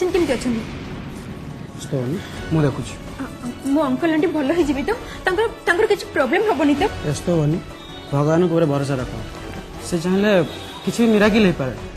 Patient केमती अच्छा मु देखुची मो अंकल आंटी भल हो तो तांकर किसी प्रॉब्लम हेनी तो व्यस्त हेनी भगवान को भरोसा रख से चाहे किसी भी मिराकिल हो पाए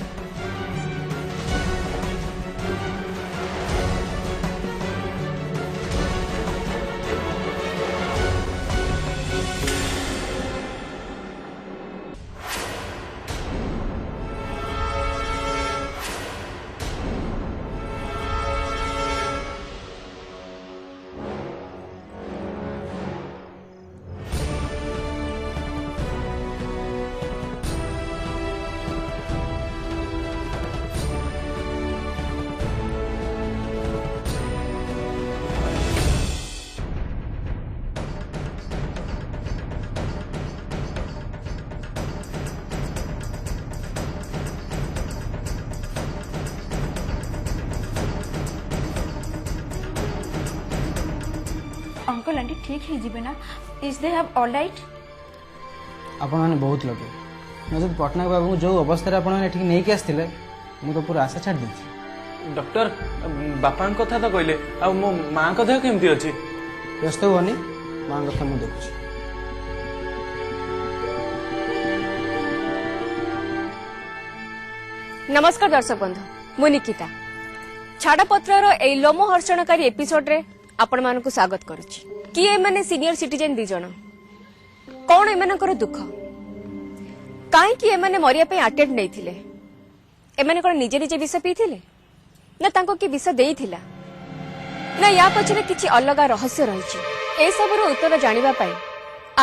अंकल आंटी ठीक ही जीवे ना is they have all right आपण माने बहुत लगे मैं पटनायक बाबू जो अवस्था आप नहीं कि आसते मुझे तो पूरा आशा छाड़ दी डॉक्टर बापा कथा तो कहले आ मो मां का देह केमती अछि व्यस्त होनी मां कथा मुझे देखुची नमस्कार दर्शक बंधु मु निकिता छाड़पत्र ए लोमहर्षणकारी एपिसोड रे आपण मानकु स्वागत करुछि कि ए माने सीनियर सिटीजन दी जण कोन ए मानकर दुख काहे कि ए माने मरिया पे अटेम्प्ट नै थिले ए माने कोन निजे निजे विष पीथिले ना तांको कि विष देइथिला ना या पछरे किछि अलगा रहस्य रहिछि ए सब रो उत्तर जानिबा पई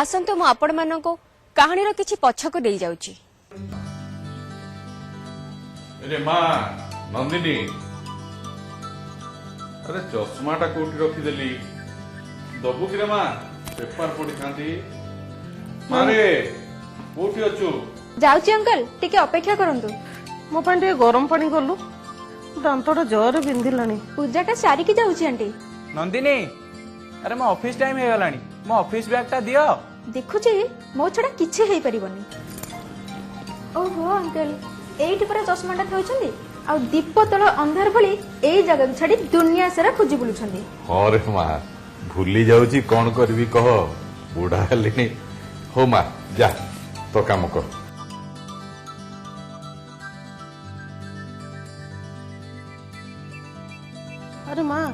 आसंतो मु आपण मानको कहानी रो किछि पछक देई जाउछि अरे माँ नंदिनी अरे चश्माटा कोठी रखीदेली दबु कि माँ पेपर पढ़ी था मारे कोठी अच्छु जाउची अंकल टिके अपेक्षा करंतु मो पांडे गरम पानी गलु दांतटा जरे बिंधिलानी पूजाटा सारी की जाउची आंटी नंदिनी अरे मो ऑफिस टाइम हे गलानी मो ऑफिस बैग टा दियो देखुची मो छडा किछि हेई परिबनी ओहो अंकल एइठी पर चश्माटा थौछंदी आ दीप तल अंधार भली एई जगह छाडी दुनिया सारा खोजी बुलुछंदी अरे माँ भूली जाऊची कौन करबी कह बुढ़ा हेलिनी हो माँ जा तो काम कर अरे माँ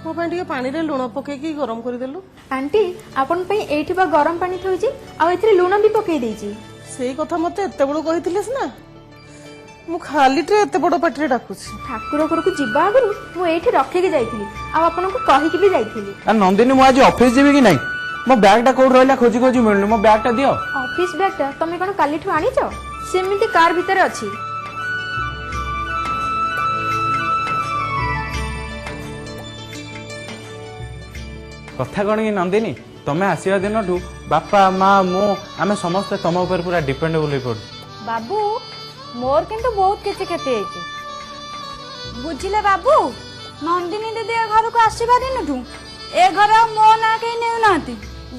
मो पांडे पानी रे लुण पकेकी गरम कर देलु आंटी आपन पई एइठी बा गरम पानी थौची आ एथिरे लूण भी पकेई देइची सेई कथा मते एते बड़ कहिथिलेस ना मु खाली ट्रे एते बड़ पाटी रे डाकुछि ठाकुर घर को जिबा आगरु मु एइठी रखे के जाइथिली आ आपन को कहि के भी जाइथिली आ नंदिनी मु आज ऑफिस जेबी कि नहीं मो बैग टा कोड रहला खोजी खोजी मिलनु मो बैग टा दियो ऑफिस बैग टा तमे कोन कालीठु आनिचो सेमिति कार भीतर अछि कथा कौन कि नंदिनी तमे आसीबा दिनठू बापा माँ मु आमे समस्त तम ऊपर पूरा डिपेंडेबल हो पड़ बाबू मोर किंतु बहुत किछि क्षति हेछि बुझिले बाबू नंदिनी दीदी ए घर को आसीबा दिनठू ए घर मो ना के नेउ नांती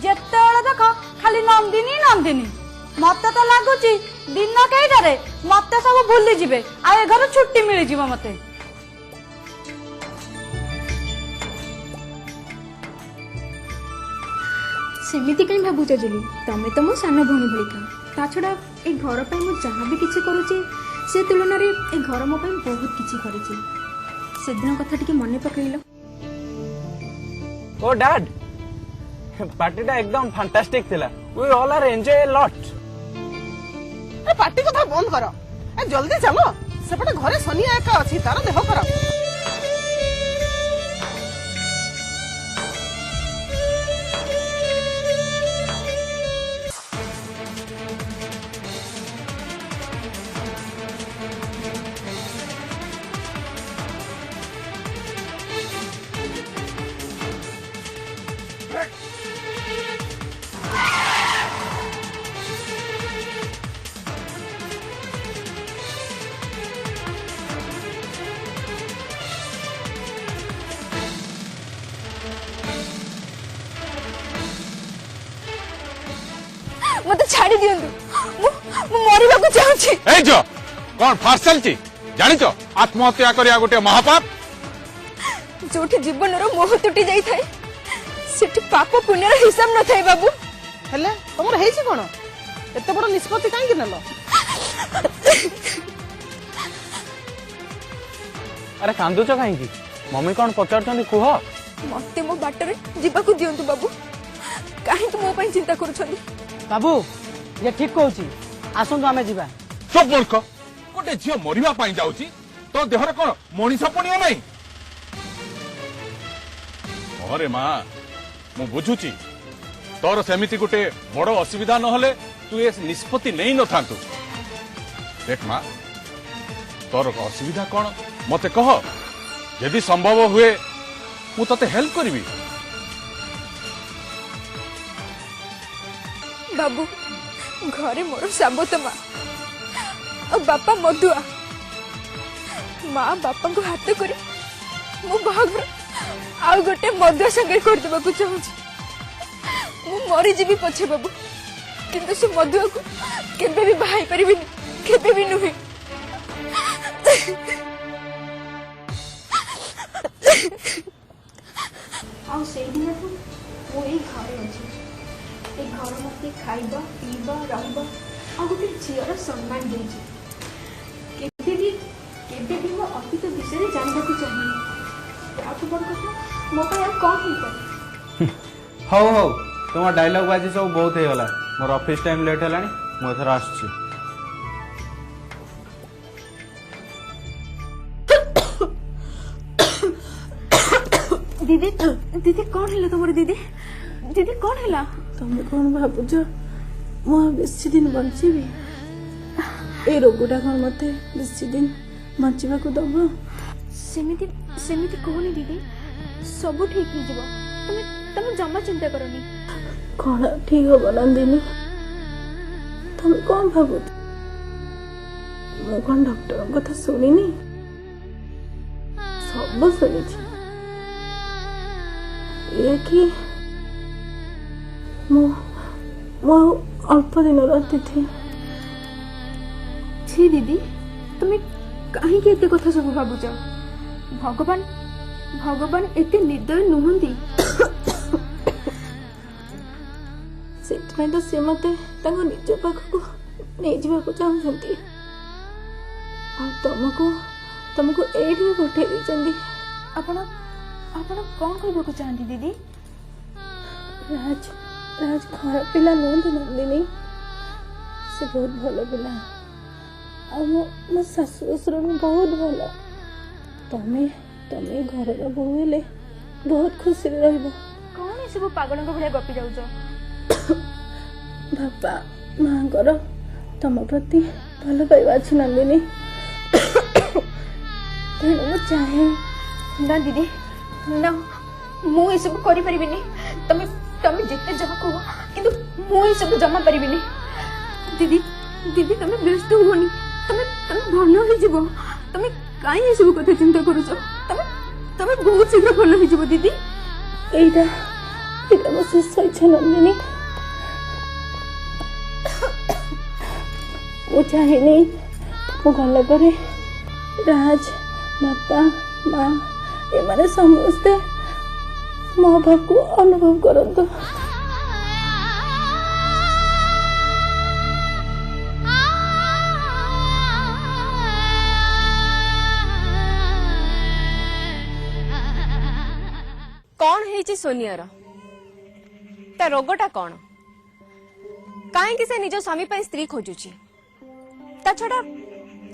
जेतेबेले देख खाली नंदिनी नंदिनी मते तो लागुची दिन केइटारे मते सब भूली जिवे आ ए घर छुट्टी मिली जिवो मते सेमिति कहीं भाबुच जुली तमे तो मो सान भौणी भलिका ता छडा ए घर पे मु जहाँ भी किछि करूची से तुलना रे ए घर मो पे बहुत किछि करिछि से दिन कथा टिके मने पकइलो ओ डैड पार्टी टा एकदम फैंटास्टिक थिला we all are enjoy a lot ए पार्टी कथा बंद करो ए जल्दी चलो सेपटे घरे सोनिया एका अछि तार देह खराब मते छाड़ी दियंतु मु मरिबा को चाहछि ए जो कौन फार चलची जानि छो आत्महत्या करिया गोटे महापाप जोठी जीवन मोह तुटी जाई थाए सेठी पाप पुण्यर हिसाब न थाए बाबू। हेले तमर हेछि कोन एते बड़ निष्पत्ति काई कि नलो? अरे कांदुच कहीं मम्मी कौन पचार कुह मते मो बाटरे जीवाकू दियंतु बाबू काहे तो मो पई चिंता करूछंदी। बाबू ये ठीक कहूची आसंतु आमे जिबा। चुप मूर्ख गोटे झील मरिबा पाई जाउची तो देहर कोन मनीष पणिया नाही। अरे माँ मु बुझुची तोर सेमिति गोटे बड़ असुविधा नहले तू ए निष्पत्ति नहीं न थांतु। देख माँ तोर असुविधा कौन मते कह यदि संभव हुए मु तते हेल्प करिवी। बाबू घरे मोर साबत माँ और बापा मधुआ माँ बापा को हाथ करी मु बाहागर आउ गोटे मधुआ संगे कर देबा को चाहूची। मु मरी जीवी पछे बाबू किंतु से मधुआ को केबे भी बाहाई परिबिनी केबे भी नुहे। ଆଉ ସେଇଦିନଠୁ ମୁଁ ଏଇ ଘରେ ଅଛି। ଏ ଘର ମୋତେ ଖାଇବା ପିଇବା ରହିବା ଆଉ ଗୋଟେ ଝିଅର ସମ୍ମାନ ଦେଇଛି। କେବେ ବି ମୋ ଅତୀତ ବିଷୟରେ ଜାଣିବାକୁ ଚାହେଁନି। ତାଠୁ ବଡ଼ କଥା ମୋ ପାଇଁ ଆଉ କ'ଣ ହେଇପାରେ। ହଉ ହଉ तुम डायलॉग बाजी सब बहुत हो गला मोर ऑफिस टाइम लेट है मुझे आसुची। दीदी दीदी कौन है तुम दीदी दीदी कौन है तुम कौन भावुच मु बेसी दिन बंचीबी ए रोगटा कौन मते बेसी दिन बंचवा को दब। सेमिति सेमिति कहनी दीदी सब ठीक हो जिवो। तुम जमा चिंता करनी। कौन ठीक हम नंदिनी तुम कौन भावु मु कौन डॉक्टर कथा शुणिनी सब शुणी ये कि मो अल्प दिन अतिथि। छी दीदी तुम्हें कहीं एते कथा सब भावुच भगवान भगवान एते निर्दय नुहंती। से तो से मत निज पाखक नहीं जावाक चाहते तुमको तुमको एठी पठे देछंदी। आपण आपण कौन कहबो चाहती दीदी? राज राज खराब पिला नुहंती नंदिनी से बहुत भल पिला मो शाशु ससुर बहुत भल। तमें तमें घर बोहू हेले बहुत खुशी रहिबो। कौन ये सब पागल भाया गपी जाऊच? बापा माँ तम प्रति भल पाइबा अच्छी नंदिनी तेणु मु चाहे ना दीदी ना मु ये सब करि परिबिनी। तमे तमे जिते जहा कहो किंतु मु ये सब जमा परिबिनी। दीदी दीदी तमे व्यस्त होनी तमे तमे भल हो जिवो। तमे काई ये सब कथा चिंता करूछ? तमे तमे बहुत शीघ्र भल हो जिवो दीदी। एटा एटा मो शेष इच्छा नंदिनी। वो चाहे नहीं वो गला पर राज बापा माँ ये समस्ते मो भाव को अनुभव करंतु। कौन है सोनिया ता रोगटा कौन कहीं से निज स्वामी पर स्त्री खोजुची ता छड़ा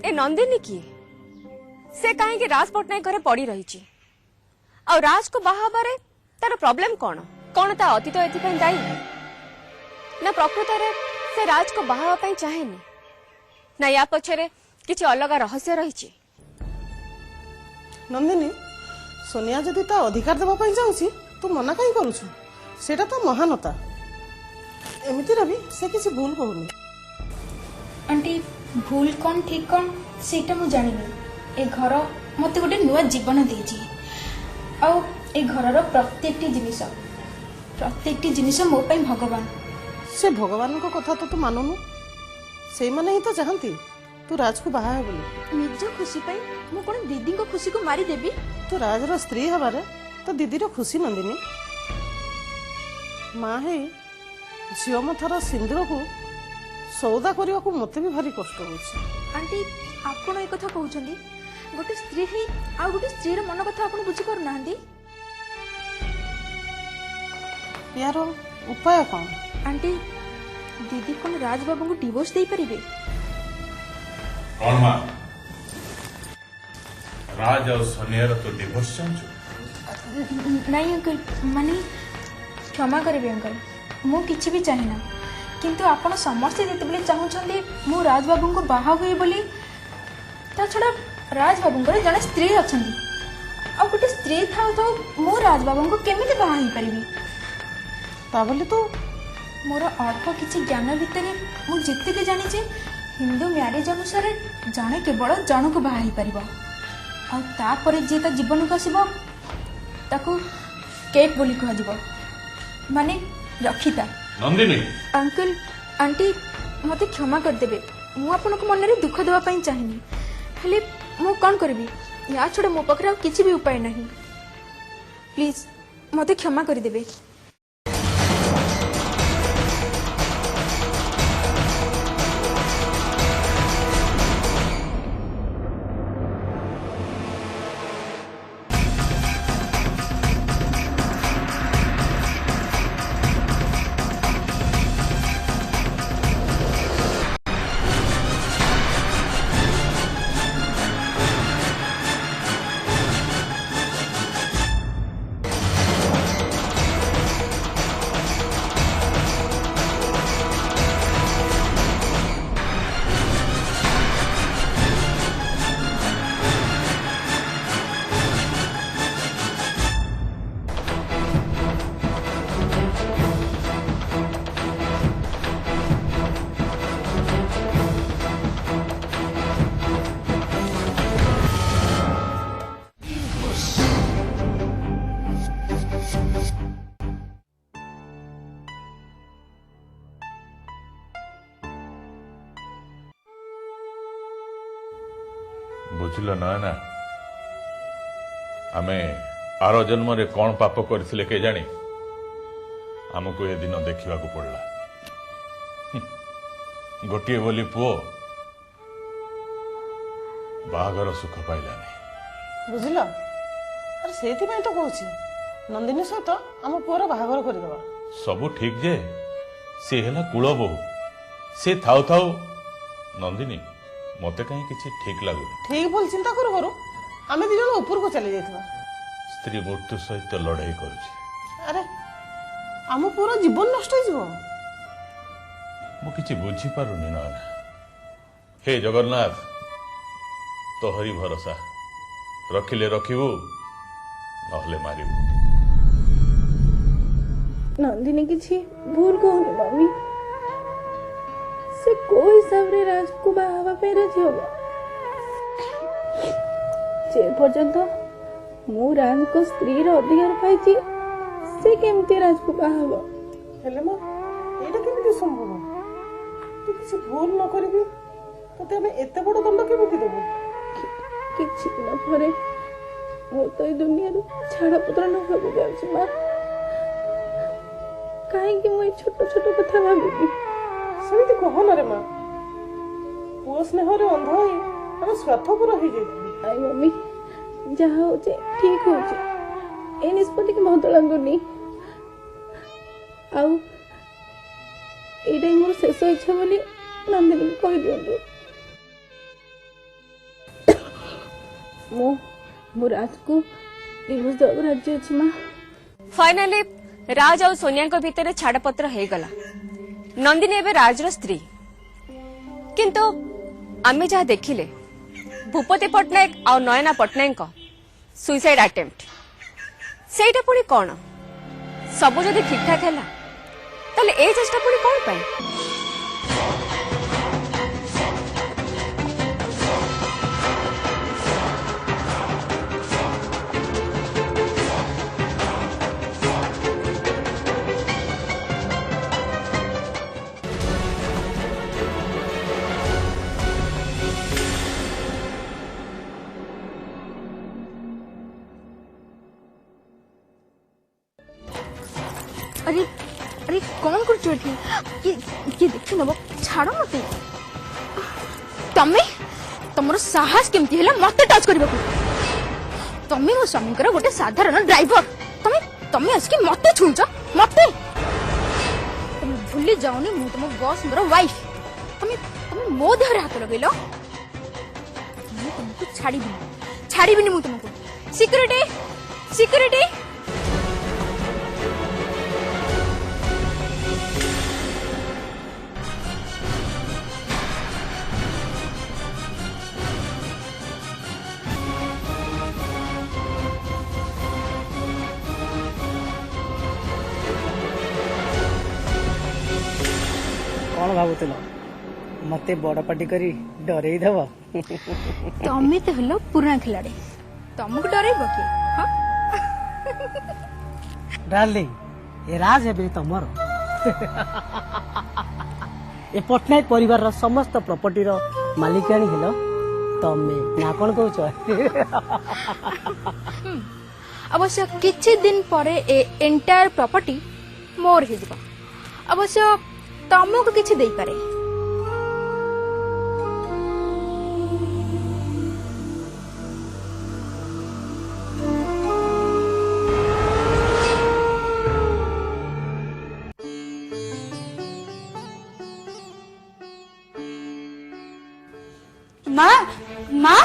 ए नंदिनी किए से कहीं राज पटनायक घरे पड़ी रही और राज को बाहाबारे तार प्रॉब्लम कौन कौन ता अतीत एथि दायी ना प्रकृत रे से राज को बाहावा पई चाहेनी ना या पछरे किछि अलग रहस्य रही। नंदिनी सोनिया जदि ता अधिकार देबा पई जाउची तू मना काई करूछु? सेटा तो महानता एमिति रवि से किसी भूल कहूनी। आंटी भूल कौन ठीक कौन सेटा मु जानिनी। ए घर मते गोटे नुआ जीवन देछि आउ ए घरर प्रत्येकटी जिनिस मो पई भगवान। से भगवान को कथा तो तू मानुनु से माने ही तो चाहती तू राज को बाहा बोली निज खुशी पाई मु कोन दीदी को खुशी को मारी देबी तू राजर स्त्री हबार तो दीदीर खुशी नंदिनी माँ है झील मथार सिंदूर को सौदा करने को मत भी भारी कष्ट हो आंटी आपण ए कथा कहउछंदी गोटे स्त्री ही आ गोटे स्त्री र मन कथा आपण बुझी पारु नांदी यार उपाय कौन आंटी दीदी कोन राज बाबू को डिवोर्स दे परिबे कौन माँ राज और सोनिया तो डिवोर्स चाहूँ नहीं अंकल माने क्षमा करेंगे अंकल मु किछि भी चाहिना किंतु आपण समस्ते जेतेबेले चाहूछंदी मु राज बाबू को बाहा हुई बोली ता छडा राज बाबू को जने स्त्री अछंदी आ गोटे स्त्री थाउ तो मु राज बाबू को केमिति बाहा ही परिबी ता बोले तो मोर अल्प किछि ज्ञान भितर मु जेतिके जानि जे हिंदू मैरिज अनुसार जने केवल जन को बाहा ही परिबो आ तापर जे ता जीवन को आसीबो ताको केक बोली कह दिबो माने रखिता नंदिनी अंकल आंटी मते क्षमा कर देबे मु आपन को मन रे दुख देवा पई चाहिनी हेले मु कोन करबी या छोड़ मो पकरा किछि भी उपाय नहीं प्लीज मते क्षमा कर देबे बुझल ना आमे आर जन्म रे कौन पाप करथिले के जानी आमको ये दिन देखा पड़ला गोटे बोली पुओ बाहागर सुख पाइलानी बुझल अरे से तो कहूँ नंदिनी सहित आम पुअर बाहागर करदे सबू ठीक जे सी है कूल बोहू सी थाउ थाउ नंदिनी मते कहीं किसी ठीक लगुनि ठीक बोल चिंता करू करू आम दी जन ऊपर को चली जाइए स्त्री मृत्यु सहित लड़ाई करुछि अरे आम पुअर जीवन नष्ट हो मु किछि बुझी पारुनी ना हे जगन्नाथ तोहरी भरोसा रखिले रखिबू नहले मारिबू नंदिनी किसी भूल कहूनी मम्मी से कोई हिसाब रे राज को बाहावा पे राजी होगा जे पर्यंत मु राज को स्त्री रो अधिकार पाइची से केमती राज को बाहावा हेले मां एटा केमिति संभव तू किसी भूल न करबी तते हमें एते बड़ दंड केमिति देबो किछि न परे मो तो ए दुनिया रो छाड़ा पुत्र न होबो जाउछि मां काहे कि मो छोट छोट कथा भाबिबी सेमिति कहो न रे मां पुओ स्नेह रे अंध होई हम स्वार्थपर हो जाइछी आई मम्मी जहाँ होचे ठीक होचे ए निष्पत्ति के बहुत लगुनी आउ एटा मोर शेष इच्छा बोली नंदिनी को कह दियंतु मो राज को डिवोर्स देवा राज्य अछि मां फाइनली राज और सोनिया को भीतर छाड़पत्र हो गला नंदिनी एवं राजर स्त्री किंतु आमे जहाँ देखिले भूपति पट्टनायक और नयना पट्टनायक सुइसाइड अटेम्प्ट सेटा पुणी कौन सबू जदि ठीक ठाक है ताले ए चेष्टा पुणी कौन पाई अरे अरे कौन कर चोटी ये देखि नब छाड़ मते तमे तमरो साहस केमती हैला मते टच करबा तमे मो स्वामी कर गोटे साधारण ड्राइवर तमे तमे आसकी मते छुंच मते तमे भूली जाओनी मु तुम बॉस मोर वाइफ तमे तमे मो देह रे हाथ लगेलो मैं तुमको छाड़ी बिनी मु तुमको सिक्योरिटी सिक्योरिटी कौन भावुल मते बड़ पार्टी करी डरे दब तमे तो हलो पुराना खिलाड़ी तुमको डरेब कि हाँ डार्लिंग ए राज है तमर ए पटनायक परिवार रो समस्त प्रॉपर्टी रो मालिकाणी हेलो तमे ना कौन कहूच अवश्य किछि दिन परे ए एंटायर प्रॉपर्टी मोर हे जिवो अवश्य तुमको किछि देई पारे माँ माँ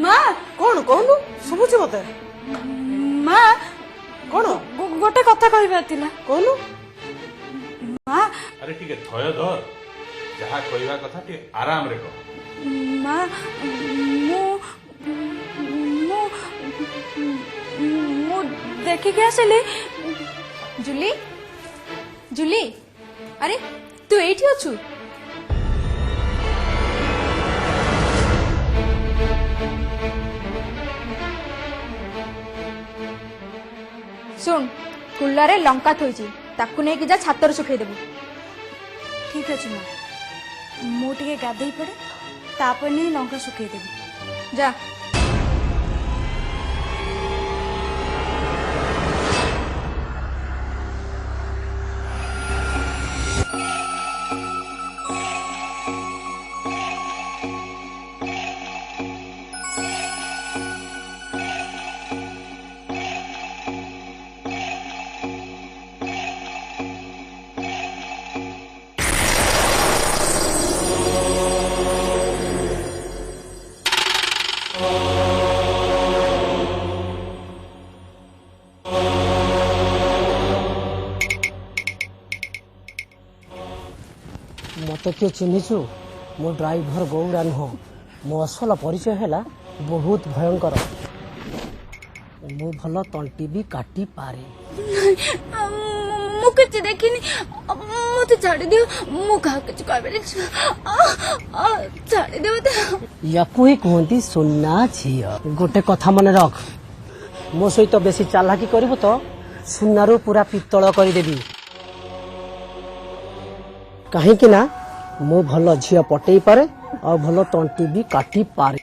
माँ कौन कहनु सुबुची मते माँ कौन गोटे कथा कहबार थिला कहनु माँ अरे टिके थय धर जहा कहवा कथा टे आराम रे कह माँ मु देखी के आसली जुली जुली अरे तू एठी अछु सुन कुल्लारे लंका थोइची ताकू नहीं कि जा छातर सुखाई देबू ठीक अच्छे माँ मुझे गाधे पड़े तापर नहीं लंका सुखे देवी जा मत किए चिन्हिचु मो ड्राइवर गौरा नुह मो असल परिचय है बहुत भयंकर मु भल तंटी भी काटी पारे मु किछ देखिनी मते छाड़ी दियो मु कहा किछ कहबे छाड़ी दियो तो याकू ही कहती सुन्ना झील गोटे कथा मन रख मो सहित बेसी चालाकी करिवो तो सुन्नारू पूरा पित्तल करदेवी कहीं ना मु भल झील पटई पारे और भल तंटी भी काटी पारे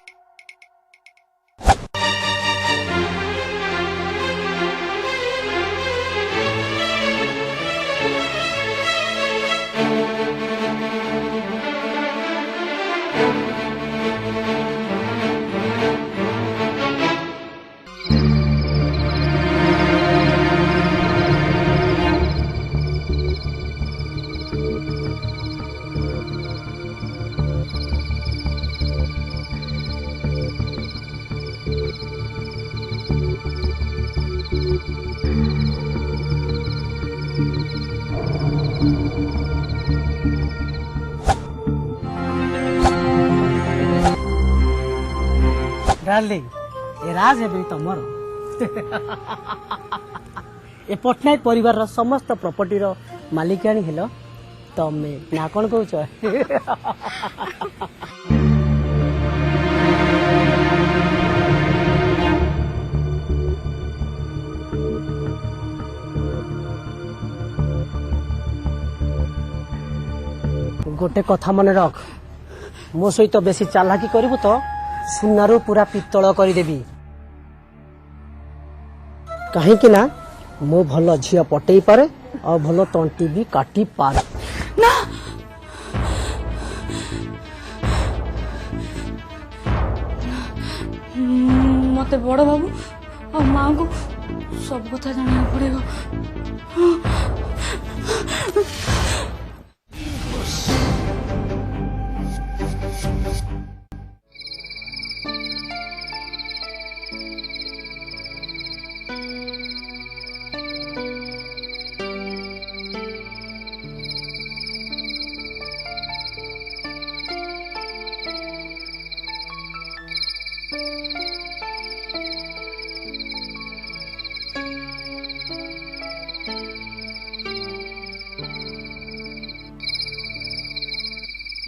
डार्लिंग ए राज है तमर ए पटनायक परिवार रो समस्त प्रॉपर्टी रो मालिकाणी हेलो तमे ना कौन कहूच गोटे कथा मन रख मो सहित बेसी चालाकी करिवो तो सुन्नारू पूरा पित्तल करदेवी कहीं ना मु भल झील पटई पारे ଆଉ ଭଲ ତଣ୍ଟି ବି କାଟି ପାରେ। ନା ମତେ ବଡ ବାବୁ ଆଉ ମାଙ୍କୁ ସବୁ କଥା ଜାଣିବାକୁ ପଡିବ।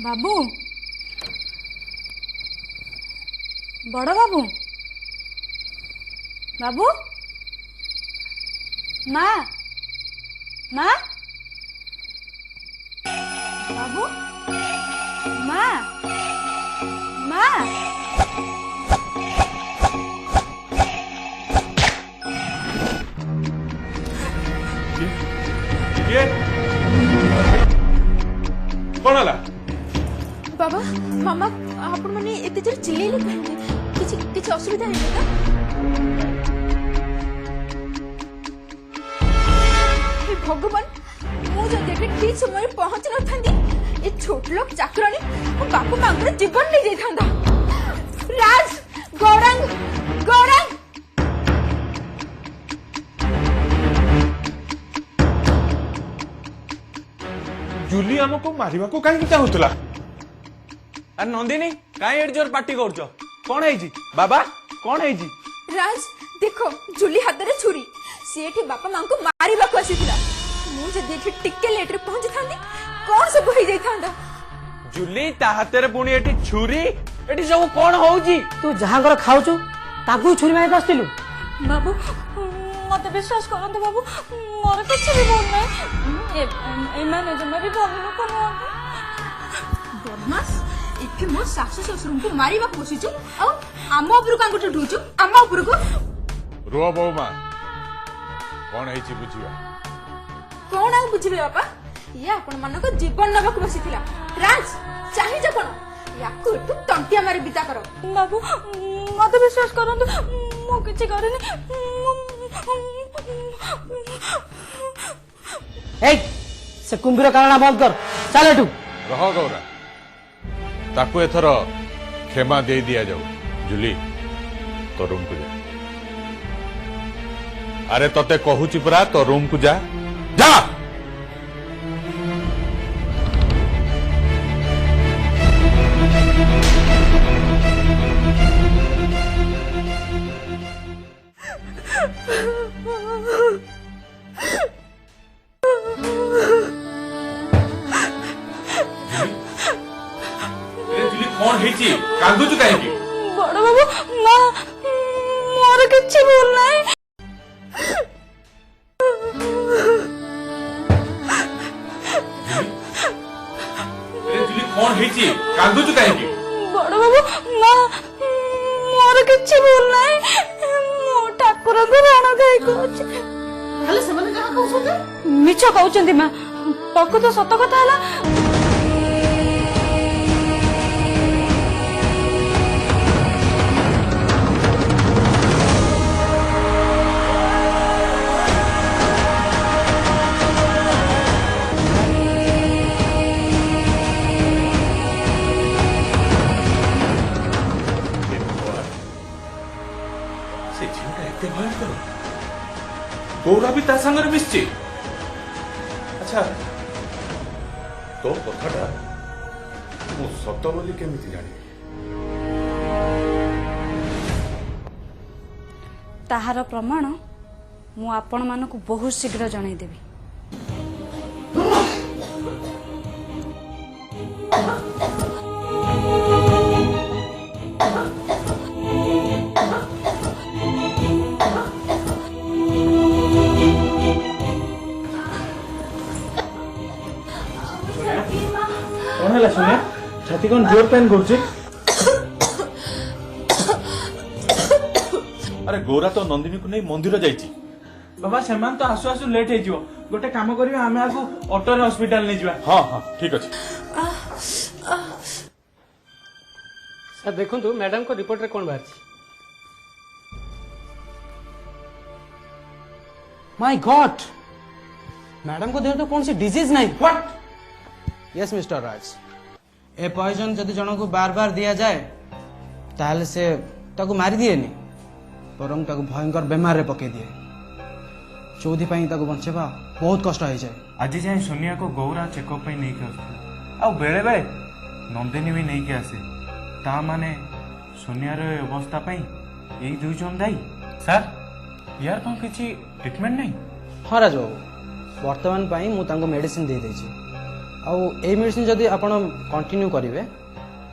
ବାବୁ ବଡ ବାବୁ ବାବୁ ମା ମା ବାବୁ ମା ମା कौन है बाबा मामा आपण माने एते जर चिल्लेले काहे किछि किछि असुविधा है का हे भगवान मु जदि एठे ठीक समय पहुंच न थांदी ए छोट लोक चाकरानी हम बापू मांगर जीवन ले जाई थांदा। राज गौरंग गौरंग जूली हमको मारिबा को काहे चाहूतला। अरे नंदिनी काहे एड जोर पार्टी करछ कोन हैजी बाबा कोन हैजी। राज देखो जुली हाथ रे छुरी सी एठी बापा मां को मारिबा को आसीथिला मु जदि एठी टिके लेट रे पहुंच थांदी कोन सब होई जाई थांदा। जूली ता हाथ रे पुणी एठी छुरी एठी सब कोन होउजी। तू जहाँकर खाऊଛୁ ତାକୁ ଛୁରୀ ମାରି ବସିଥିଲୁ। बाबू मते विश्वास करंतु बाबू मोर किछ भी भूल नै ए माने जमा भी भूल न कोनो बदमाश इथे मो सासु ससुर को मारिबा कोशिश आ आम ऊपर को अंगुठ ढूचु आम ऊपर को रो बौमा कौन है बुझिया कौन आ बुझिबे बापा ये आपण मन को जीवन नबक बसिथिला। राज चाहि जे कोन याकू तू तंटिया मारी बिता करो। बाबू मते विश्वास करंतु मो किछ करनी। ए से कुंभीर कारणा बंद कर चल एठू। रह गौरा ताकू एथर क्षमा दे दिया जाऊ। जूली तो रूम को जा। अरे तते कहूची परा तो रूम को जा जा। कौन हेची कांदुचु काहे की बड़ बाबू मां मोर किछ भूल नै। जूली कौन हेची कांदुचु काहे की बड़ बाबू मां मोर किछ भूल नै मो ठाकुर को राणा गाय को हेलो सेमने कहा कहउछन मिछ कहउछंती मां पक्को तो सत कथा हला। गौरा भी ता संगर मिसची। अच्छा तो कथाटा मु सत बोली केमिति जानी। ताहार प्रमाण मु आपण मानकु बहुत शीघ्र जणाई देबी। कौन है सुने छाती कौन जोर पेन करछे। अरे गौरा तो नंदिनी को नहीं मंदिर जाइची बाबा सेमान तो आसु आसु लेट हो गोटे काम करिवे आमे आगु ऑटो रे हॉस्पिटल नै जिवा हाँ हाँ ठीक अच्छे। सर देखु मैडम को रिपोर्ट रे कौन बाहर? माय गॉड, मैडम को देह तो कौन सी डिजीज नहीं। व्हाट? यस मिस्टर राज, ए पॉइजन जदि जन को बार बार दिया जाए ताहले से ताको मारी दिएनी बरं ताको भयंकर बेमार रे पके दिए। चौधि पाई ताको बंचेबा बहुत कष्ट हो जाए। आज जाए सोनिया को गौरा चेकअप पे नहीं कर आ बेले बेले नंदिनी भी नहीं के आसे ता माने सोनिया रे अवस्था पे यही दुई जन दाई। सर यार कौन किसी ट्रीटमेंट नहीं? हाँ राज बाबू, वर्तमान पाई मु तांको मेडिसिन दे देछि आउ ए मेडिसिन जदि आपण कंटिन्यू करिवे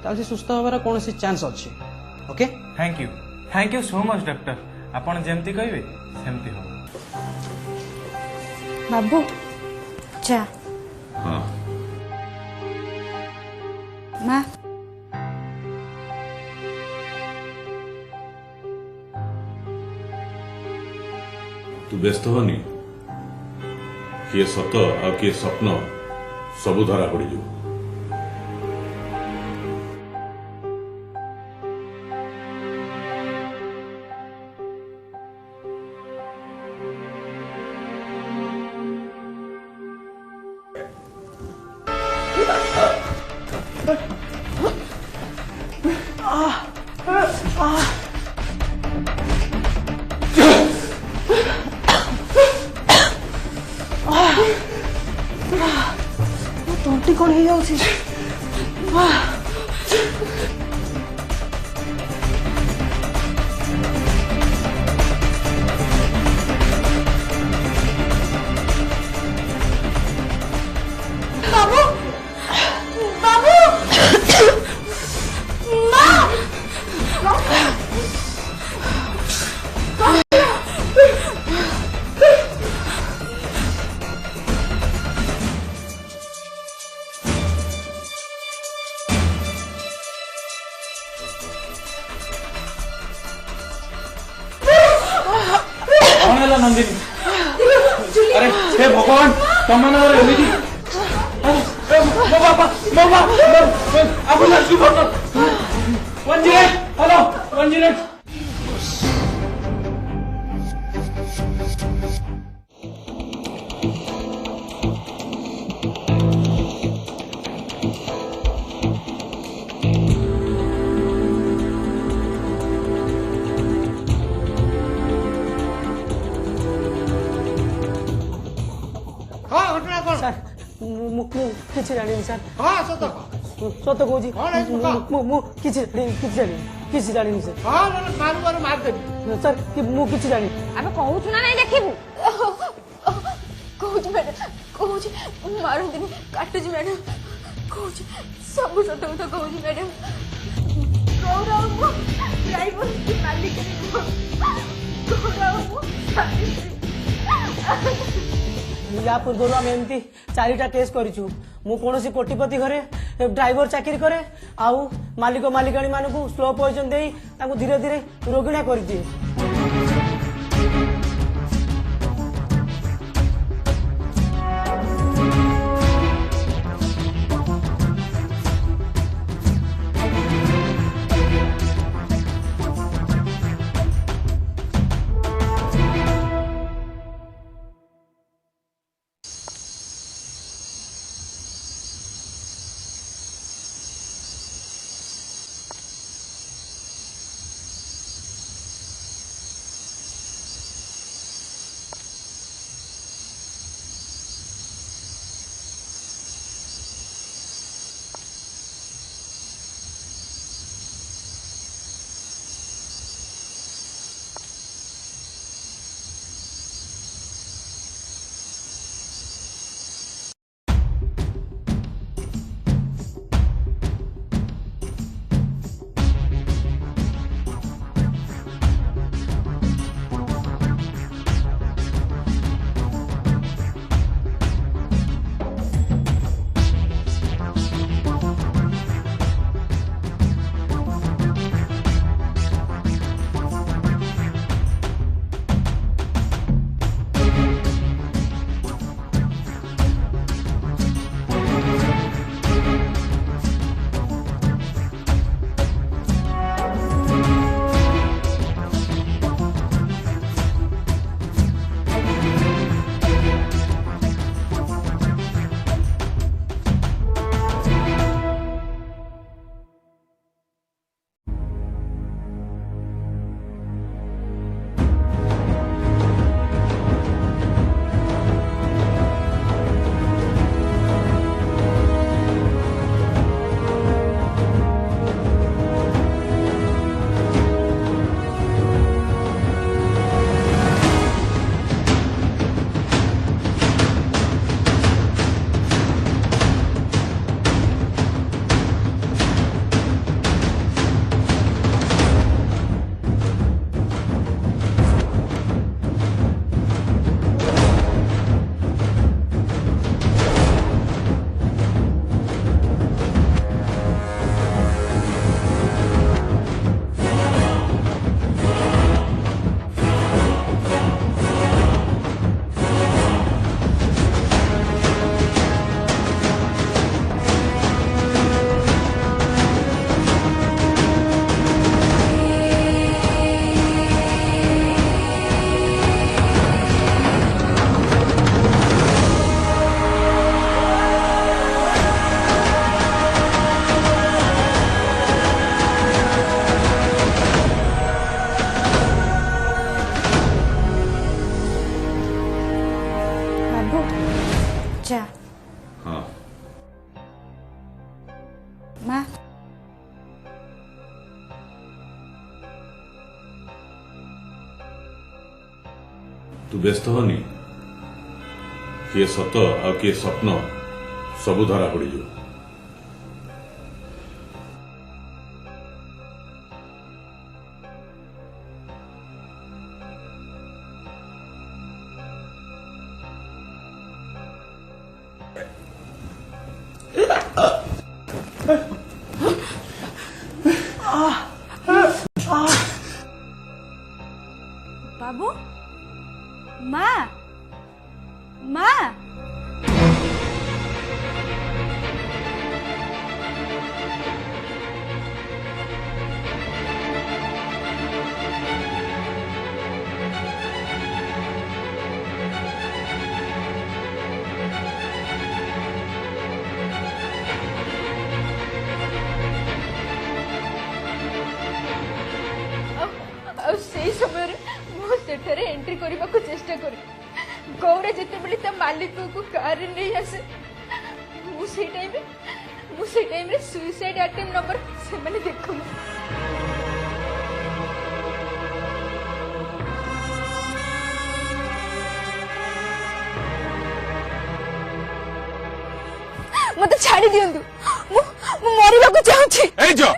ताल से सुस्थ होबार कौन सी चांस अछि। Okay thank you so much doctor, आपण जेमती कहबे सेमती हो। बाबू जा हाँ माँ तू व्यस्त होनी, किए सत आ किए स्वप्न सबू धरा पड़ जाऊ। तंटी कौन हो जाଉଛି बाबू बाबू नंदिनी अरे हे भगवान तुम एमती मो बापा आप हेलो 108 କିଛି ଜାଣିନି ସାର୍। ହଁ ସତ ସତ କହୁଛି ମୁଁ କିଛି ଜାଣିନି ସାର୍। ସାର୍ ମୁଁ କିଛି ଜାଣିନି। ଆମେ କହୁଛୁ ନା ନାଇଁ ଦେଖିବୁ। କହୁଛି ମ୍ୟାଡାମ କହୁଛି ମାରନ୍ତିନି କାଟୁଛି ମ୍ୟାଡାମ କହୁଛି ସବୁ ସତ କଥା କହୁଛି ମ୍ୟାଡାମ। ଗୌରବ ମୁଁ ଡ୍ରାଇଭର ମାଲିକ ଗୌରବ ମୁଁ या पूर्व आम एमती 4टा केस करूँ। मु कौन कोटिपति घरे ड्राइवर चाकरी करे आउ मालिक मालिकाणी मानू स्लो पॉइजन दे धीरे धीरे रोगिणा कर दिए। अच्छा हाँ माँ तू व्यस्त होनी किए सत आ किए स्वप्न सबू धरा पड़ीज बाबू माँ माँ से समय सेठारे एंट्री करने को चेष्टा करी गौरा जितेबले ता मालिक को कार नहीं आसे मुझे टाइम रे सुइसाइड अटेम्प्ट नंबर से मैंने देखो मत छाड़ी दियंतु मरिबा को चाहूची ए जो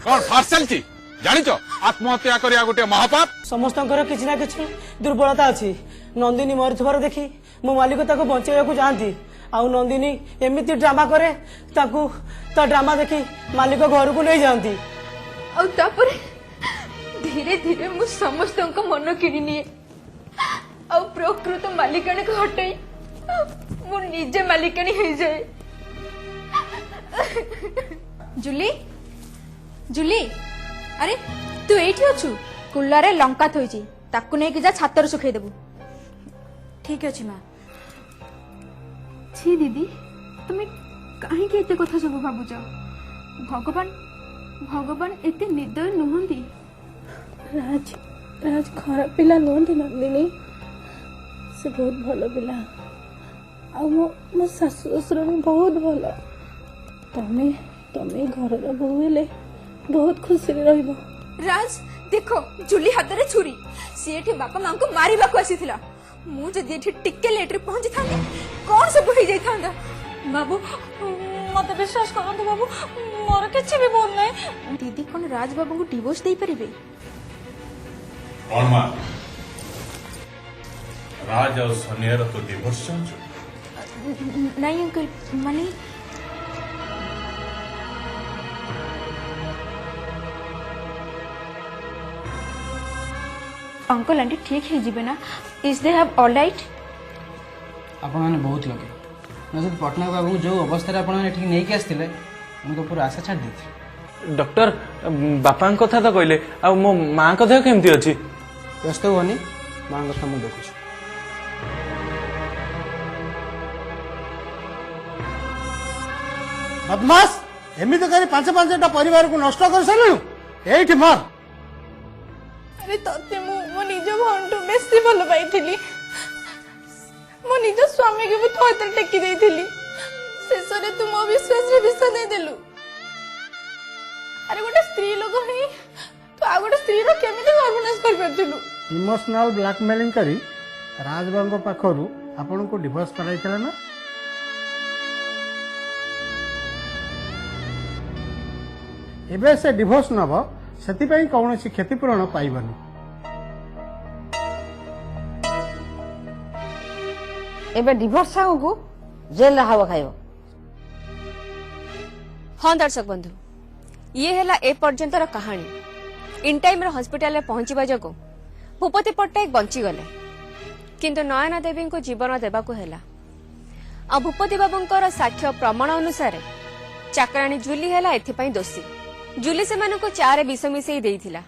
कौन फार चलती जानिच आत्महत्या करिया गोटे महापाप ସମସ୍ତଙ୍କର କିଛି ନା କିଛି ଦୁର୍ବଳତା ଅଛି ନନ୍ଦିନୀ ମରିଥିବାର ଦେଖି ମୋ ମାଲିକ ତାକୁ ବଞ୍ଚେଇବାକୁ ଚାହାନ୍ତି ଆଉ ନନ୍ଦିନୀ ଏମିତି ଡ୍ରାମା କରେ ତାକୁ ତା ଡ୍ରାମା ଦେଖି ମାଲିକ ଘରକୁ ନେଇ ଯାଆନ୍ତି ଆଉ ତାପରେ ଧୀରେ ଧୀରେ ମୁଁ ସମସ୍ତଙ୍କ ମନ କିଣି ନିଏ ଆଉ ପ୍ରକୃତ ମାଲିକାଣୀକୁ ହଟାଇ ମୁଁ ନିଜେ ମାଲିକାଣୀ ହେଇଯାଏ जुली जुली अरे तू एठी अछु कुल्लारे लंका थोइची ताकू नै कि जा छातर सुखै देबू ठीक अछि मां छी दीदी तुम्हें कहीं के एते कथा सब भाबुच भगवान भगवान एते निर्दय नुहंती राज राज खराब पिला नुहंती नंदिनी से बहुत भलो पिला आ मो सासु ससुर भी बहुत भलो तमे तमे घर बहु हेले बहुत खुशी रहिबो राज देखो जुली हाथ रे छुरी सी एठी बापा मां को मारिबा को आसीथिला मु जदी एठी टिके लेट रे पहुंची थांदी कोन सब होई जाई थांदा बाबू मते विश्वास करंतु बाबू मोर किछि भी बोल नै दीदी कोन राज बाबू को डिवोर्स देई परिबे कौन मां राज और सोनिया तो डिवोर्स चाहछो नहीं अंकल माने अंकल आंटी ठीक है जीवे ना is they have all right आपण माने बहुत लगे नजर पटनायक बाबू जो अवस्था रे आपण माने ठीक नहीं के आस्तिले उनको पूरा आशा छाड़ देथि डॉक्टर बापा कथा तो कहले आ मो मां कथा केमती अछि व्यस्त होनी मां कथा मु देखुछ बदमाश एमिति करी पांच पांचटा परिवार को नष्ट कर सलु एठी मार अरे तते मो निज भंटू बेसी भल पाइथिली मो निज स्वामी के भी तो हाथ टेकी देइथिली शेषरे तू मो विश्वास रे विश्वास दे देलु अरे गोटे स्त्री लोग ही तो आ गोटे स्त्री रो केमिति सर्वनाश कर परथिलु इमोशनल ब्लैकमेलिंग करी राजबांग पाखरु आपन को डिवोर्स कराइतला ना एबे से डिवोर्स नब सेति पई कौनसी क्षतिपूरण पाइबनी एबे डिवोर्स को जेल हवा खाइबो हाँ दर्शक बंधु ये है ए पर्यंतर कहानी इन टाइम हॉस्पिटल पहुंचवा जो भूपति पट्टनायक बंची गले किंतु नयना देवी को जीवन देवाक है आ भूपति बाबूंकर साक्ष्य प्रमाण अनुसार चाकराणी जुली है एथिपाई दोषी जुली से मानको चारे विष मिसई देइथिला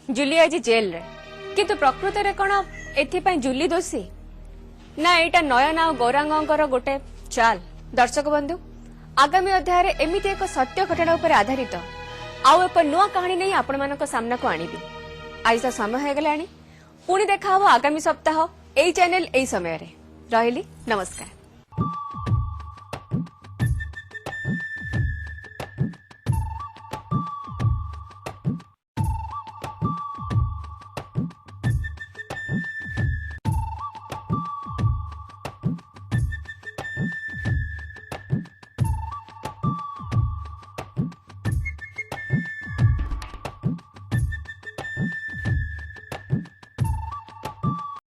जुली आज जेल रे किंतु प्रकृत रे कोन एथिपाई जुली दोषी ना एटा नयना और गौरांगकर गोटे चाल दर्शक बंधु आगामी अध्याय रे एमिति एक सत्य घटना उपर आधारित आउ एक नुआ कहानी नहीं आपण मानक सामना को आनिबी आज तो समय हो गलानी पुणी देखा हबो आगामी सप्ताह एई चैनल एई समय रे रहिली नमस्कार।